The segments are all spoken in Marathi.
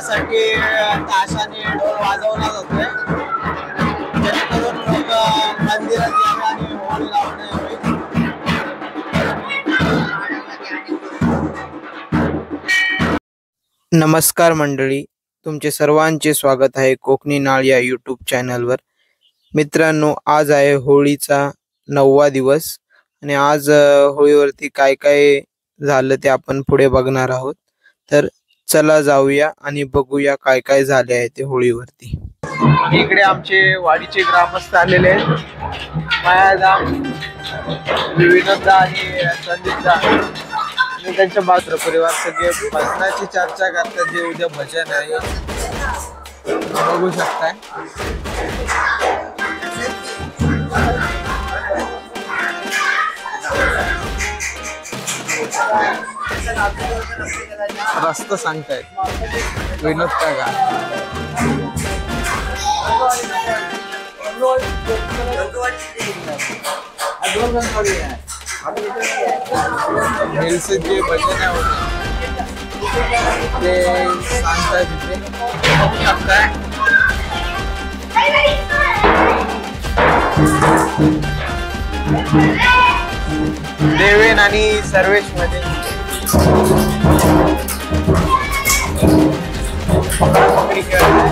त्यासाठी ताशाने ढोल वाजवला जातोय, जेणेकरून लोक मंदिरात यावे आणि होळी लावणे होईल. नमस्कार मंडळी, तुमचे सर्वांचे स्वागत आहे कोकणी नाळ या यूट्यूब चॅनलवर. मित्रांनो, आज आहे होळीचा 9वा दिवस आणि आज होळीवरती काय काय झालं ते आपण पुढे बघणार आहोत. तर चला जाऊया आणि बघूया काय काय झाले आहे ते होळीवरती. इकडे आमचे वाडीचे ग्रामस्थ आलेले आहेत. मायादा, विनोददा आणि संदीपदा आणि त्यांच्या मात्र परिवार सगळे भजनाची चर्चा करतात, जे उद्या भजन आहे बघू शकताय. रस्ता सांगतायत विनोद काका. जे भजन आहे ते सांगताय तिथे बघू शकताय. देवेन आणि सर्वेश मध्ये पकडी खेळ आहे.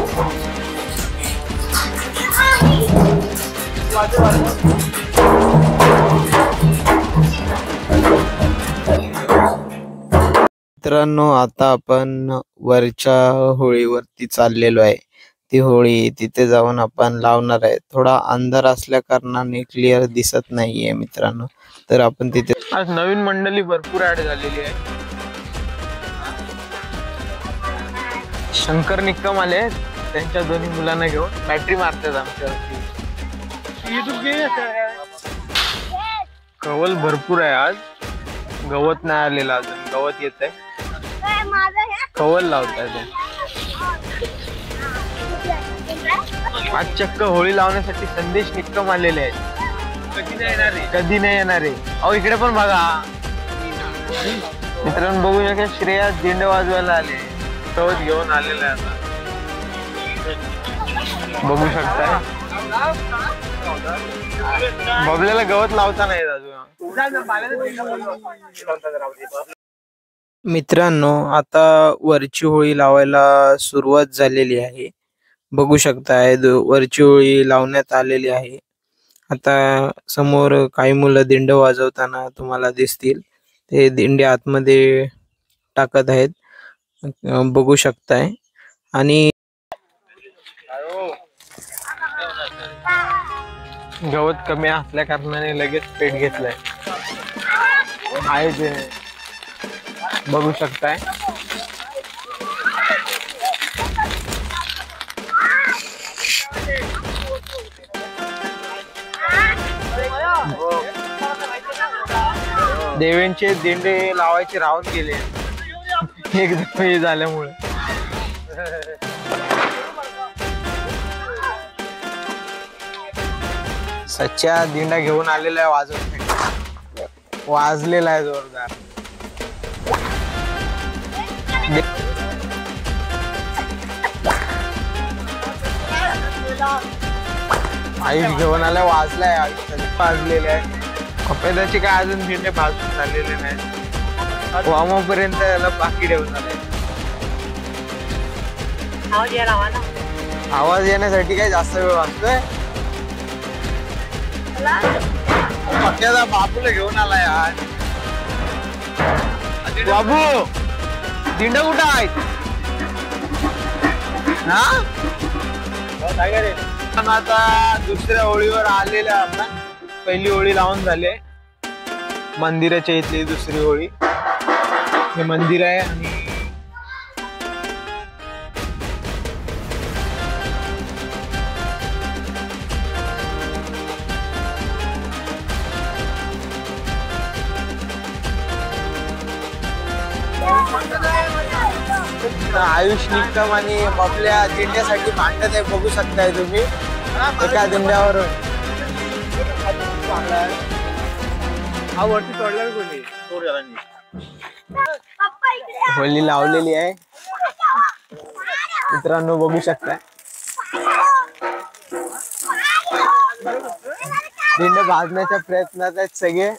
मित्रांनो, आता आपण वरच्या होळीवरती चाललेलो आहे. ती होळी तिथे जाऊन आपण लावणार आहे. थोडा अंधार असल्या कारणाने क्लिअर दिसत नाहीये मित्रांनो, तर आपण तिथे. आज नवीन मंडळी भरपूर ऍड झालेली आहे. शंकर निक्कम आले, त्यांच्या दोन्ही मुलांना घेऊन बॅटरी मारतात आमच्यावरती. कवल भरपूर आहे. आज गवत नाही आलेला, अजून गवत येत आहे. कवल लावताय ते. आज चक्क होळी लावण्यासाठी संदेश निक्कम आलेले आहेत. कधी नाही येणारे. अहो इकडे पण बघा मित्रांनो, बघू शकता श्रेया दिंड वाजवायला आले, गवत घेऊन आलेला आहे. आता बघू शकताय बबल्याला गवत लावता नाही अजून. मित्रांनो, आता वरची होळी लावायला सुरुवात झालेली आहे. बघू शकताय वरची होळी लावण्यात आलेली आहे. आता समोर काही मुलं दिंड वाजवताना तुम्हाला दिसतील. ते दिंडे आतमध्ये टाकत आहेत, बघू शकताय. आणि गवत कमी असल्या कारणाने लगेच पेट घेतलंय आहे ते बघू शकताय. देवेंचे दिंडे लावायचे राहून गेले एकदम हे झाल्यामुळे. सच्चा दिंडा घेऊन आलेला आहे, वाजलेला आहे जोरदार. आयुष घेऊन आलाय, वाजलाय. आयुष वाजलेला आहे. कपेदाची काय अजून दिंडे भाजून झालेले नाही. वामापर्यंत याला बाकी ठेवून आलाय. आवाज येण्यासाठी काय जास्त वेळ वाजतोय. पक्क्याचा बापूला घेऊन आलाय आज. बाबू दिंड कुठं आहेत ना. आता दुसऱ्या होळीवर आलेल्या आपण. पहिली होळी लावून झाली, मंदिराच्या इथली दुसरी होळी. हे मंदिर आहे आणि आयुष निक्कम आणि आपल्या दिंड्यासाठी भांडत आहे, बघू शकताय तुम्ही. एका दिंड्यावर वरती चढला कोणी होळी लावलेली आहे. मित्रांनो बघू शकता दिंड भाजण्याच्या प्रयत्नात आहेत सगळे.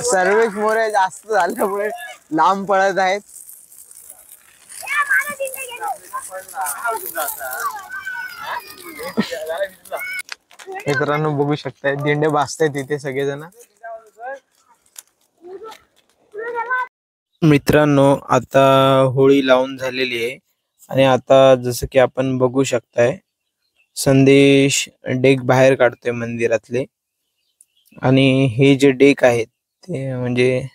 सर्वेश मोरे जास्त झाल्यामुळे लांब पळत आहेत. मित्रांनो बघू शकताय दिंडे भाजतायत तिथे सगळेजण. मित्रांनो आता होळी लावून झालेली आहे आणि आता जसं की आपण बघू शकताय संदेश डेक बाहेर काढतोय मंदिरातले. आणि हे जे डेक आहेत ते म्हणजे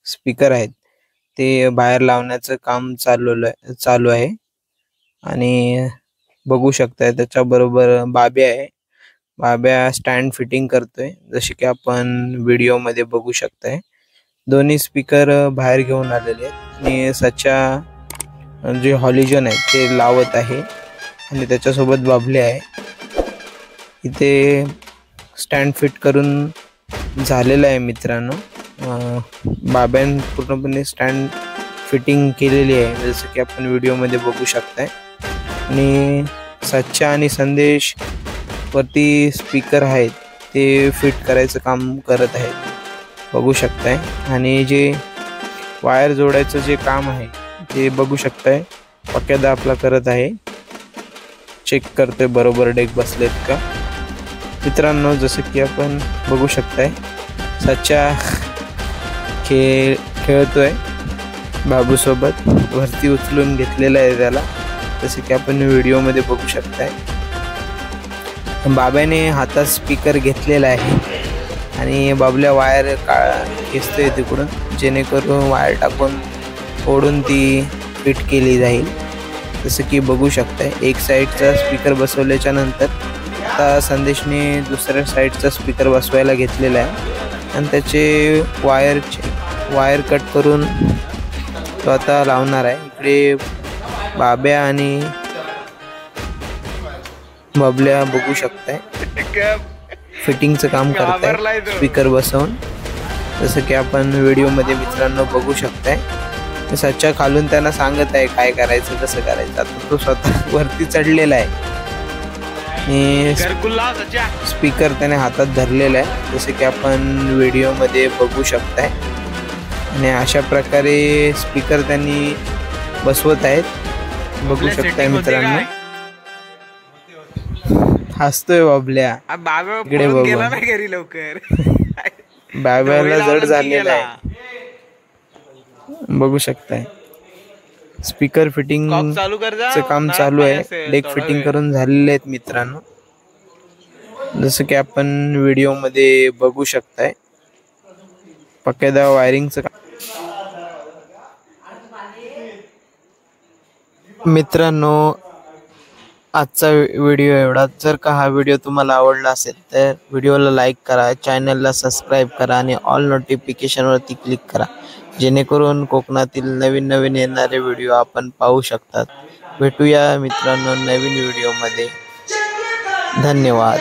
स्पीकर आहेत ते बाहेर लावण्याचं काम चालू आहे. आणि बघू शकताय त्याच्या बरोबर बाब्या आहे. बाब्या स्टँड फिटिंग करतोय जसे की आपण व्हिडिओ मध्ये बघू शकताय. दोन्ही स्पीकर बाहेर घेऊन आलेले आहेत आणि सच्चा जे हॉलिजन आहे ते लावत आहे आणि त्याच्यासोबत बाबले आहे. इथे स्टँड फिट करून झालेलं आहे मित्रांनो. बाब्यान पूर्णपणे स्टँड फिटिंग केलेली आहे जसं की आपण व्हिडिओ मध्ये बघू शकताय. आणि सच्चा आणि संदेश वरती स्पीकर आहेत ते फिट करायचं काम करत आहेत बघू शकताय. आणि जे वायर जोडायचं जे काम आहे ते बघू शकताय पक्यादा आपला करत आहे. चेक करतोय बरोबर डेक बसलेत का. मित्रांनो जसं की आपण बघू शकताय सच्चा खेळतोय बाबू सोबत. वरती उचलून घेतलेला आहे त्याला जसं की आपण व्हिडिओ मध्ये बघू शकताय. बाब्याने हातात स्पीकर घेतलेला आहे आणि बाबल्या वायर खेचतोय तिकडून जेणेकरून वायर टाकून ओढून ती फिट केली जाईल. जसं की बघू शकताय एक साईडचा स्पीकर बसवल्याच्या नंतर आता संदेशने दुसऱ्या साईडचा स्पीकर बसवायला घेतलेला आहे आणि त्याचे वायर कट करून तो आता लावणार आहे. इकडे बाब्या आणि बबल्या बघू शकताय फिटिंगचं काम करताय स्पीकर बसवून जसं की आपण व्हिडिओ मध्ये मित्रांनो बघू शकताय. सच्चा खालून त्यांना सांगत आहे काय करायचं कसं करायचं. आता तो स्वतः वरती चढलेला आहे आणि स्पीकर त्याने हातात धरलेला आहे जसं की आपण व्हिडिओ मध्ये बघू शकताय. आणि अशा प्रकारे स्पीकर त्यांनी बसवत आहेत बघू शकताय मित्रांनो. हसतोय बाबल्या इकडे लवकर बाब्याला जड झालेला आहे बघू शकताय. स्पीकर फिटिंग काम चालू आहे. डेक फिटिंग करून झालेले आहेत मित्रांनो जसं की आपण व्हिडिओ मध्ये बघू शकताय. पक्यादा वायरिंगचं मित्रांनो आजचा व्हिडिओ एवढा. जर का हा व्हिडिओ तुम्हाला आवडला असेल तर व्हिडिओला लाईक करा, चॅनलला सबस्क्राईब करा आणि ऑल नोटिफिकेशनवरती क्लिक करा जेणेकरून कोकणातील नवीन येणारे व्हिडिओ आपण पाहू शकतात. भेटूया मित्रांनो नवीन व्हिडिओमध्ये. धन्यवाद.